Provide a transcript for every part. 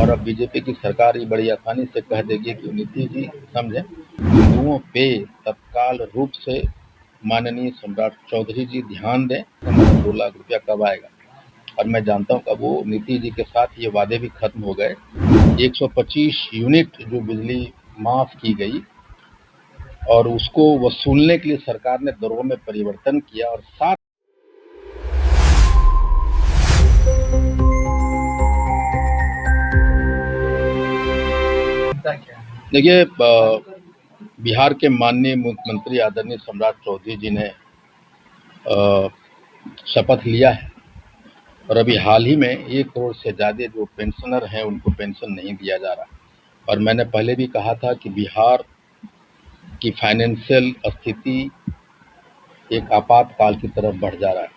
और अब बीजेपी की सरकार ये बड़ी आसानी से कह देगी कि नीतीश जी समझे, हिंदुओं पे तत्काल रूप से माननीय सम्राट चौधरी जी ध्यान दें, हमारा 2 लाख रुपया कब आएगा। और मैं जानता हूं कब वो नीतीश जी के साथ ये वादे भी खत्म हो गए। 125 यूनिट जो बिजली माफ की गई और उसको वसूलने के लिए सरकार ने दरों में परिवर्तन किया और साथ देखिए, बिहार के माननीय मुख्यमंत्री आदरणीय सम्राट चौधरी जी ने शपथ लिया है और अभी हाल ही में 1 करोड़ से ज़्यादा जो पेंशनर हैं उनको पेंशन नहीं दिया जा रहा। और मैंने पहले भी कहा था कि बिहार की फाइनेंशियल स्थिति एक आपातकाल की तरफ बढ़ जा रहा है।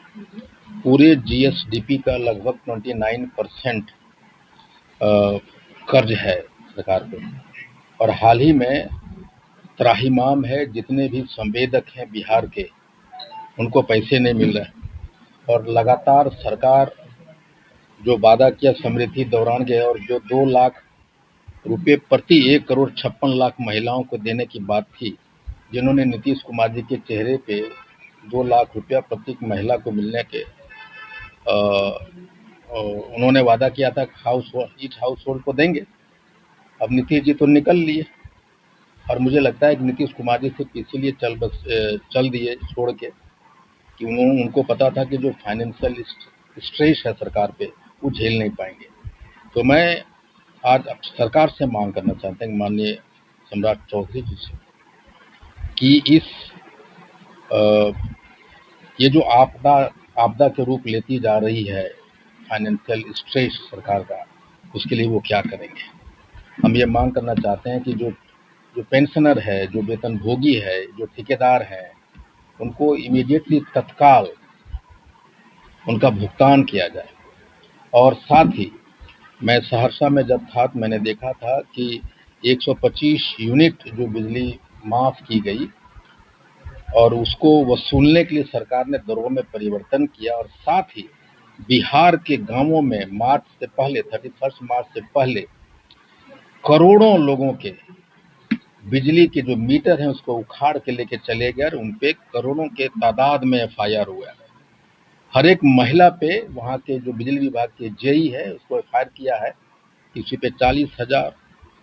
पूरे जीएसडीपी का लगभग 29% कर्ज है सरकार पे और हाल ही में त्राहिमाम है, जितने भी संवेदक हैं बिहार के उनको पैसे नहीं मिल रहे और लगातार सरकार जो वादा किया समृद्धि दौरान गए और जो 2 लाख रुपए प्रति 1 करोड़ 56 लाख महिलाओं को देने की बात थी, जिन्होंने नीतीश कुमार जी के चेहरे पे 2 लाख रुपया प्रत्येक महिला को मिलने के उन्होंने वादा किया था ईच हाउस होल्ड को देंगे। अब नीतीश जी तो निकल लिए और मुझे लगता है कि नीतीश कुमार जी सिर्फ इसीलिए चल दिए छोड़ के कि उनको पता था कि जो फाइनेंशियल स्ट्रेस है सरकार पे वो झेल नहीं पाएंगे। तो मैं आज सरकार से मांग करना चाहते हैं माननीय सम्राट चौधरी जी से कि ये जो आपदा के रूप लेती जा रही है फाइनेंशियल स्ट्रेस सरकार का, उसके लिए वो क्या करेंगे। हम ये मांग करना चाहते हैं कि जो पेंशनर है, जो वेतनभोगी है, जो ठेकेदार हैं, उनको इमीडिएटली तत्काल उनका भुगतान किया जाए। और साथ ही मैं सहरसा में जब था तो मैंने देखा था कि 125 यूनिट जो बिजली माफ की गई और उसको वसूलने के लिए सरकार ने दरों में परिवर्तन किया और साथ ही बिहार के गांवों में मार्च से पहले 31 मार्च से पहले करोड़ों लोगों के बिजली के जो मीटर हैं उसको उखाड़ के लेके चले गए और उन पे करोड़ों के तादाद में एफआईआर हुआ। हर एक महिला पे वहाँ के जो बिजली विभाग के जेई है उसको एफआईआर किया है। किसी पे 40,000,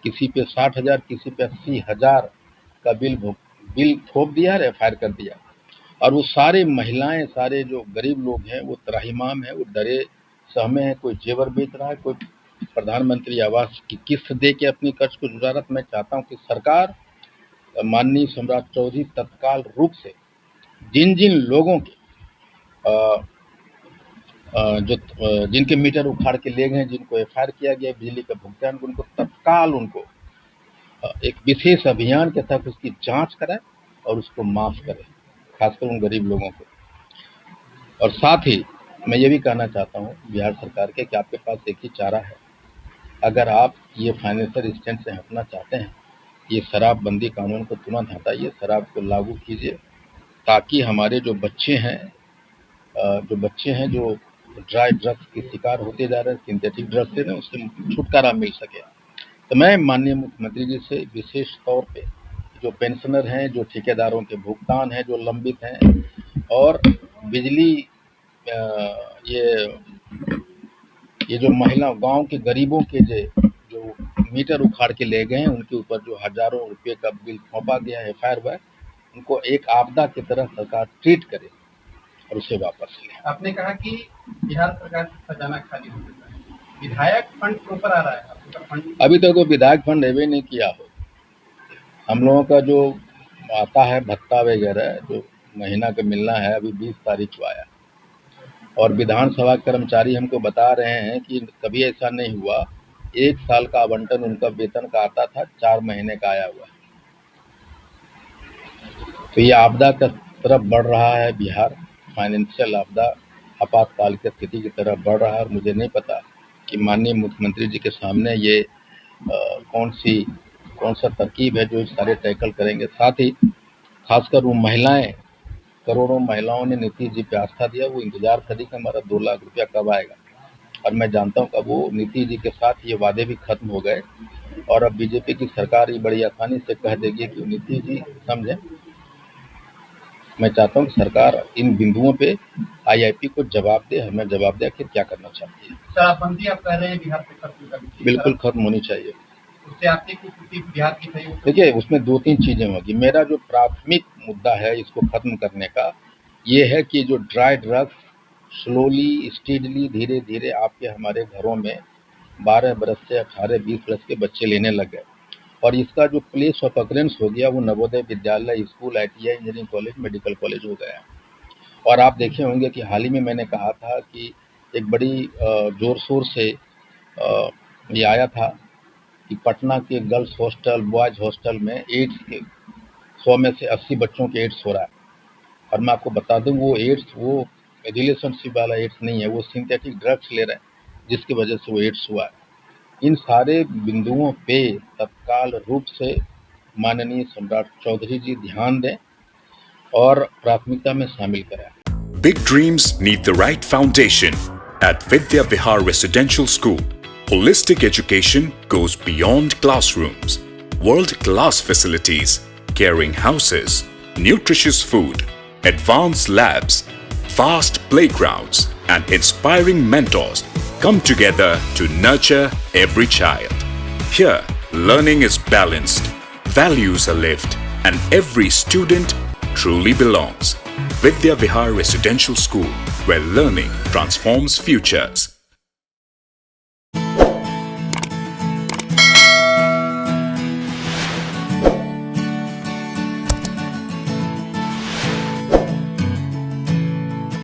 किसी पे 60,000, किसी पे 80,000 का बिल थोप दिया है, एफआईआर कर दिया। और वो सारे महिलाएं, सारे जो गरीब लोग हैं वो त्राहिमाम है, वो डरे सहमे हैं। कोई जेवर बेच रहा है, कोई प्रधानमंत्री आवास की किस्त दे के अपनी कर्ज को जुटा रहा। मैं चाहता हूँ कि सरकार माननीय सम्राट चौधरी तत्काल रूप से जिन जिन लोगों के जिनके मीटर उखाड़ के ले गए, जिनको एफआईआर किया गया बिजली का भुगतान, उनको तत्काल उनको एक विशेष अभियान के तहत उसकी जांच कराए और उसको माफ करे, खासकर उन गरीब लोगों को। और साथ ही मैं ये भी कहना चाहता हूँ बिहार सरकार के कि आपके पास एक ही चारा है। अगर आप ये फाइनेंशियल स्टैंड से हटना चाहते हैं, ये शराबबंदी कानून को तुरंत हटाइए, शराब को लागू कीजिए, ताकि हमारे जो बच्चे हैं जो ड्राई ड्रग्स के शिकार होते जा रहे हैं, सिंथेटिक ड्रग्स से, उससे छुटकारा मिल सके। तो मैं माननीय मुख्यमंत्री जी से विशेष तौर पे जो पेंशनर हैं, जो ठेकेदारों के भुगतान हैं जो लंबित हैं, और बिजली ये जो महिला गांव के गरीबों के जो मीटर उखाड़ के ले गए हैं, उनके ऊपर जो हजारों रुपए का बिल थोपा गया है, एफआईआर हुआ है, उनको एक आपदा की तरह सरकार ट्रीट करे और उसे वापस ले। आपने कहा कि बिहार सरकार का खजाना खाली हो चुका है, विधायक फंड प्रॉपर आ रहा है फंड? अभी तक तो विधायक फंड अवे नहीं किया हो। हम लोगों का जो आता है भत्ता वगैरह जो महीना का मिलना है, अभी 20 तारीख को आया और विधानसभा कर्मचारी हमको बता रहे हैं कि कभी ऐसा नहीं हुआ। 1 साल का आवंटन उनका वेतन का आता था, 4 महीने का आया हुआ। तो ये आपदा की तरफ बढ़ रहा है बिहार, फाइनेंशियल आपदा आपातकाल की स्थिति की तरफ बढ़ रहा है। और मुझे नहीं पता कि माननीय मुख्यमंत्री जी के सामने ये कौन सा तरकीब है जो सारे टैकल करेंगे। साथ ही खासकर वो महिलाएं, करोड़ों महिलाओं ने नीतीश जी पे आस्था दिया, वो इंतजार करी कि हमारा 2 लाख रुपया कब आएगा। और मैं जानता हूँ कि वो नीतीश जी के साथ ये वादे भी खत्म हो गए और अब बीजेपी की सरकार ये बड़ी आसानी से कह देगी कि नीतीश जी समझे। मैं चाहता हूँ कि सरकार इन बिंदुओं पे आईआईपी को जवाब दे, हमें जवाब दे कि क्या करना चाहती है। शराबबंदी आप कह रहे हैं बिहार से खत्म करनी चाहिए, बिल्कुल खत्म होनी चाहिए। उससे आर्थिक स्थिति बिहार की सही हो सकती है। देखिए, उसमें 2-3 चीजें होगी। मेरा जो प्राथमिक मुद्दा है इसको खत्म करने का, ये है कि जो ड्राई ड्रग्स स्लोली स्टीडली धीरे धीरे आपके हमारे घरों में 12 बरस से 18-20 बरस के बच्चे लेने लग गए और इसका जो प्लेस ऑफ अकरेंस हो गया वो Navodaya Vidyalaya, school, ITI, engineering college, medical college हो गया। और आप देखे होंगे कि हाल ही में मैंने कहा था कि एक बड़ी जोर शोर से ये आया था कि पटना के गर्ल्स हॉस्टल, बॉयज हॉस्टल में एड्स के 100 में से 80 बच्चों के एड्स हो रहा है। और मैं आपको बता दूं वो एड्स वो रिलेशनशिप वाला एड्स नहीं है, वो सिंथेटिक ड्रग्स ले रहे हैं जिसकी वजह से वो एड्स हुआ है। इन सारे बिंदुओं पे तत्काल रूप से माननीय सम्राट चौधरी जी ध्यान दें और प्राथमिकता में शामिल करें। Big dreams need the right foundation. At Vidya Vihar Residential School, holistic education goes beyond classrooms. World-class facilities, caring houses, nutritious food, advanced labs, vast playgrounds, and inspiring mentors come together to nurture every child. Here, learning is balanced, values are lived, and every student truly belongs. Vidya Vihar Residential School, where learning transforms futures.